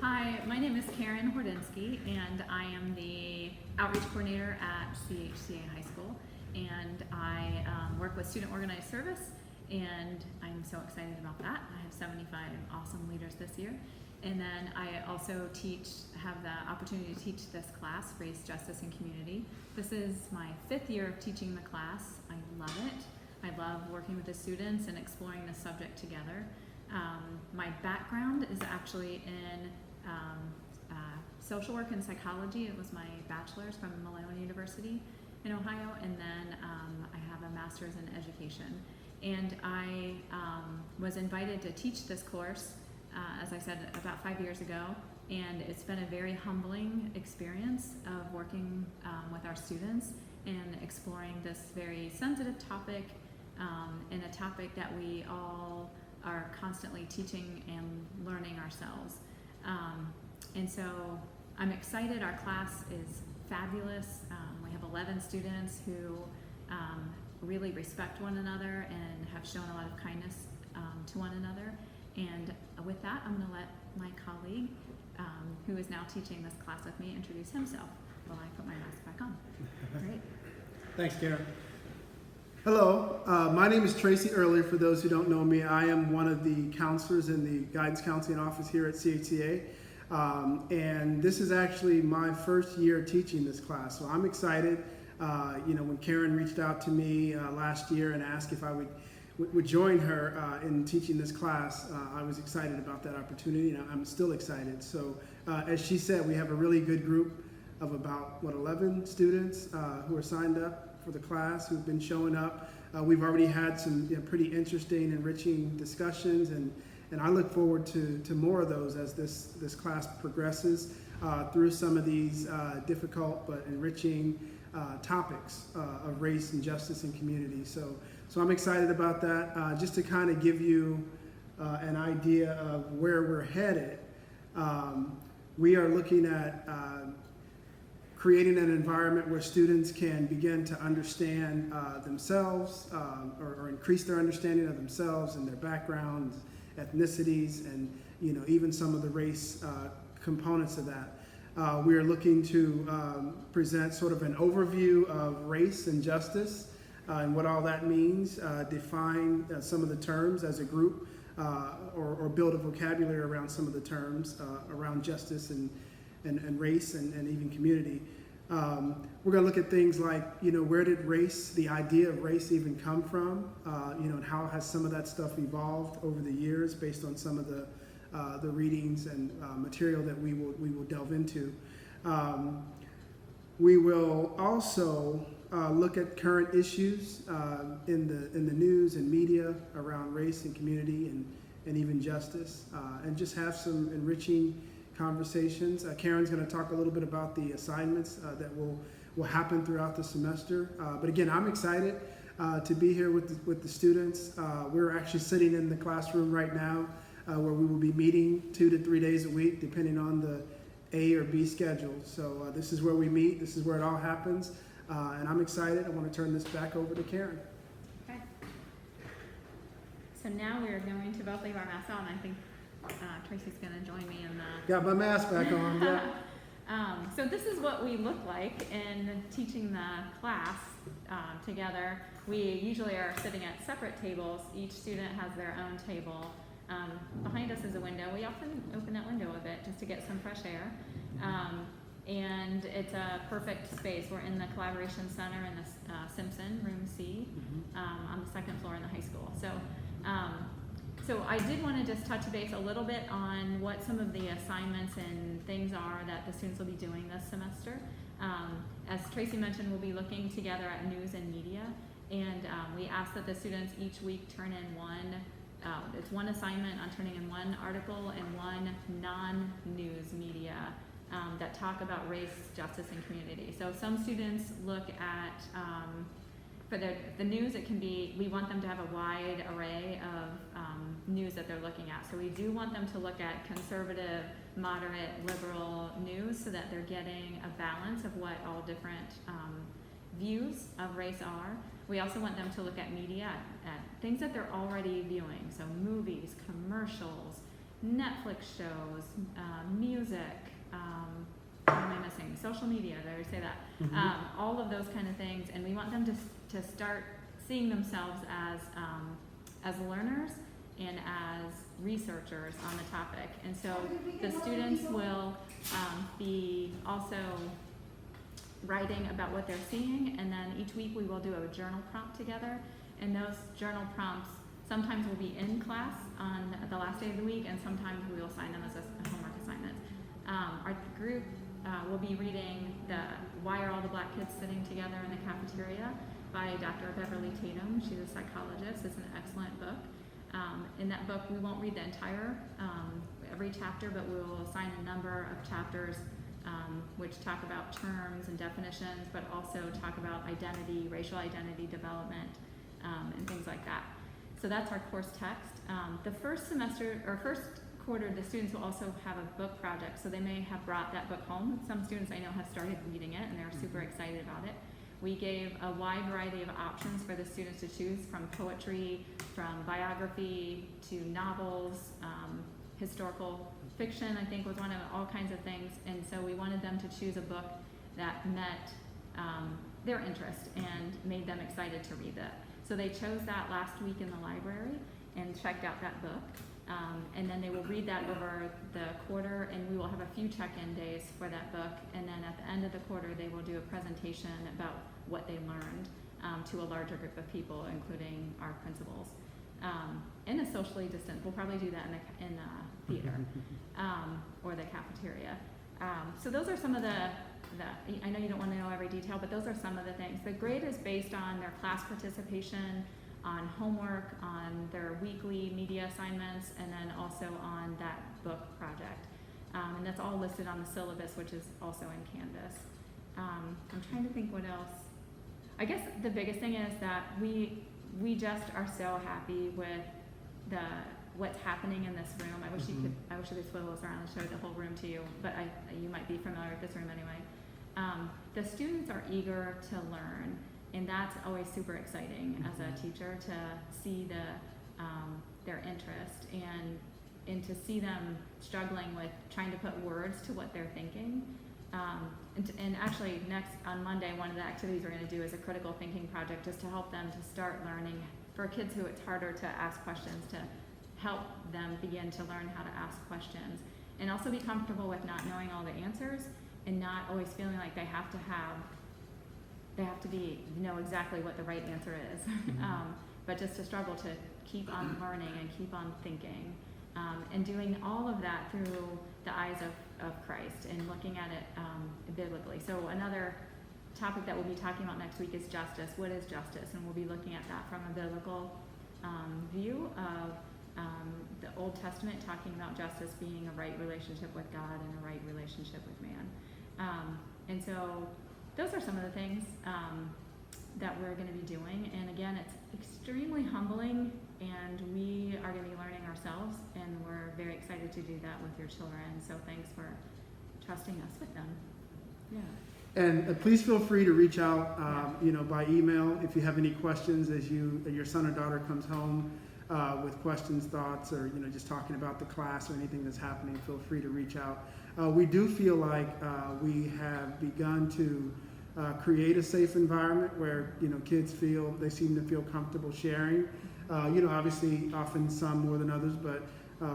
Hi, my name is Karen Hordinsky, and I am the outreach coordinator at CHCA High School. And I work with student organized service, and I'm so excited about that. I have 75 awesome leaders this year. And then I also have the opportunity to teach this class, Race, Justice, and Community. This is my 5th year of teaching the class. I love it. I love working with the students and exploring the subject together. My background is actually in social work and psychology. It was my bachelor's from Malone University in Ohio, and then I have a master's in education. And I was invited to teach this course, as I said, about 5 years ago, and it's been a very humbling experience of working with our students and exploring this very sensitive topic, and a topic that we all are constantly teaching and learning ourselves. And so I'm excited. Our class is fabulous. We have 11 students who really respect one another and have shown a lot of kindness to one another. And with that, I'm going to let my colleague, who is now teaching this class with me, introduce himself while I put my mask back on. Great. Thanks, Karen. Hello, my name is Tracy Early. For those who don't know me, I am one of the counselors in the guidance counseling office here at CHCA. And this is actually my first year teaching this class, so I'm excited. When Karen reached out to me last year and asked if I would join her in teaching this class, I was excited about that opportunity, and I'm still excited. So as she said, we have a really good group of about 11 students who are signed up for the class, who've been showing up. We've already had some pretty interesting, enriching discussions, and I look forward to more of those as this class progresses through some of these difficult but enriching topics of race and justice and community. So I'm excited about that. Just to kind of give you an idea of where we're headed, we are looking at creating an environment where students can begin to understand themselves or increase their understanding of themselves and their backgrounds, ethnicities, and even some of the race components of that. We are looking to present sort of an overview of race and justice and what all that means, define some of the terms as a group, or build a vocabulary around some of the terms around justice and race and even community. We're going to look at things like, where did race, the idea of race, even come from? And how has some of that stuff evolved over the years based on some of the readings and material that we will delve into. We will also look at current issues in the news and media around race and community and even justice, and just have some enriching conversations. Karen's going to talk a little bit about the assignments that will happen throughout the semester. But again, I'm excited to be here with the students. We're actually sitting in the classroom right now where we will be meeting 2 to 3 days a week, depending on the A or B schedule. So this is where we meet. This is where it all happens. And I'm excited. I want to turn this back over to Karen. Okay. So now we are going to both leave our masks on. I think Tracy's going to join me in the... Got my mask back on, yeah. So this is what we look like in teaching the class together. We usually are sitting at separate tables. Each student has their own table. Behind us is a window. We often open that window a bit just to get some fresh air. And it's a perfect space. We're in the Collaboration Center in the Simpson, room C, on the 2nd floor in the high school. So I did want to just touch base a little bit on what some of the assignments and things are that the students will be doing this semester. As Tracy mentioned, we'll be looking together at news and media, and we ask that the students each week turn in one assignment on turning in one article and one non-news media that talk about race, justice, and community. So some students look at for the news, it can be, we want them to have a wide array of news that they're looking at. So we do want them to look at conservative, moderate, liberal news so that they're getting a balance of what all different views of race are. We also want them to look at media, at things that they're already viewing. So movies, commercials, Netflix shows, music, what am I missing? Social media, did I already say that? All of those kind of things, and we want them to start seeing themselves as learners and as researchers on the topic. And so the students will be also writing about what they're seeing, and then each week we will do a journal prompt together, and those journal prompts sometimes will be in class on the last day of the week, and sometimes we will assign them as a homework assignment. Our group will be reading Why Are All the Black Kids Sitting Together in the Cafeteria by Dr. Beverly Tatum. She's a psychologist. It's an excellent book. In that book, we won't read the entire, every chapter, but we will assign a number of chapters which talk about terms and definitions, but also talk about identity, racial identity development, and things like that. So that's our course text. The first semester, or first quarter, the students will also have a book project, so they may have brought that book home. Some students I know have started reading it, and they're super excited about it. We gave a wide variety of options for the students to choose, from poetry, from biography, to novels, historical fiction, I think was one of all kinds of things. And so we wanted them to choose a book that met their interest and made them excited to read it. So they chose that last week in the library and checked out that book. And then they will read that over the quarter, and we will have a few check-in days for that book. And then at the end of the quarter, they will do a presentation about what they learned to a larger group of people, including our principals. In a socially distant, we'll probably do that in the theater or the cafeteria. So those are some of the, I know you don't want to know every detail, but those are some of the things. The grade is based on their class participation, on homework, on their weekly media assignments, and then also on that book project. And that's all listed on the syllabus, which is also in Canvas. I'm trying to think what else. I guess the biggest thing is that we just are so happy with what's happening in this room. I wish I wish I could swivel us around and show the whole room to you, but you might be familiar with this room anyway. The students are eager to learn, and that's always super exciting as a teacher, to see their interest and to see them struggling with trying to put words to what they're thinking. And actually next on Monday, one of the activities we're going to do is a critical thinking project, just to help them to start learning. For kids who it's harder to ask questions, to help them begin to learn how to ask questions, and also be comfortable with not knowing all the answers and not always feeling like they have to know exactly what the right answer is. But just to struggle to keep on learning and keep on thinking, and doing all of that through the eyes of Christ and looking at it biblically. So another topic that we'll be talking about next week is justice. What is justice? And we'll be looking at that from a biblical view of the Old Testament, talking about justice being a right relationship with God and a right relationship with man. And so those are some of the things that we're going to be doing. And again, it's extremely humbling, and we are going to be learning ourselves, and we're very excited to do that with your children. So thanks for trusting us with them. Yeah. And please feel free to reach out, by email if you have any questions as your son or daughter comes home with questions, thoughts, or just talking about the class or anything that's happening. Feel free to reach out. We do feel like we have begun to create a safe environment where kids seem to feel comfortable sharing. Obviously, often some more than others, but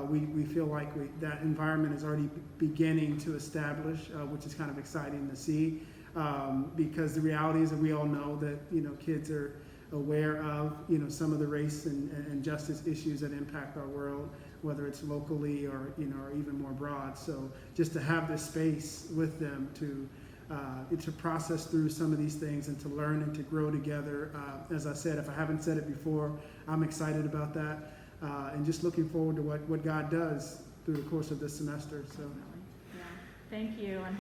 we feel like that environment is already beginning to establish, which is kind of exciting to see, because the reality is that we all know that kids are aware of some of the race and justice issues that impact our world, whether it's locally or or even more broad. So just to have this space with them to process through some of these things and to learn and to grow together. As I said, if I haven't said it before, I'm excited about that, and just looking forward to what God does through the course of this semester. So, Yeah. Thank you. And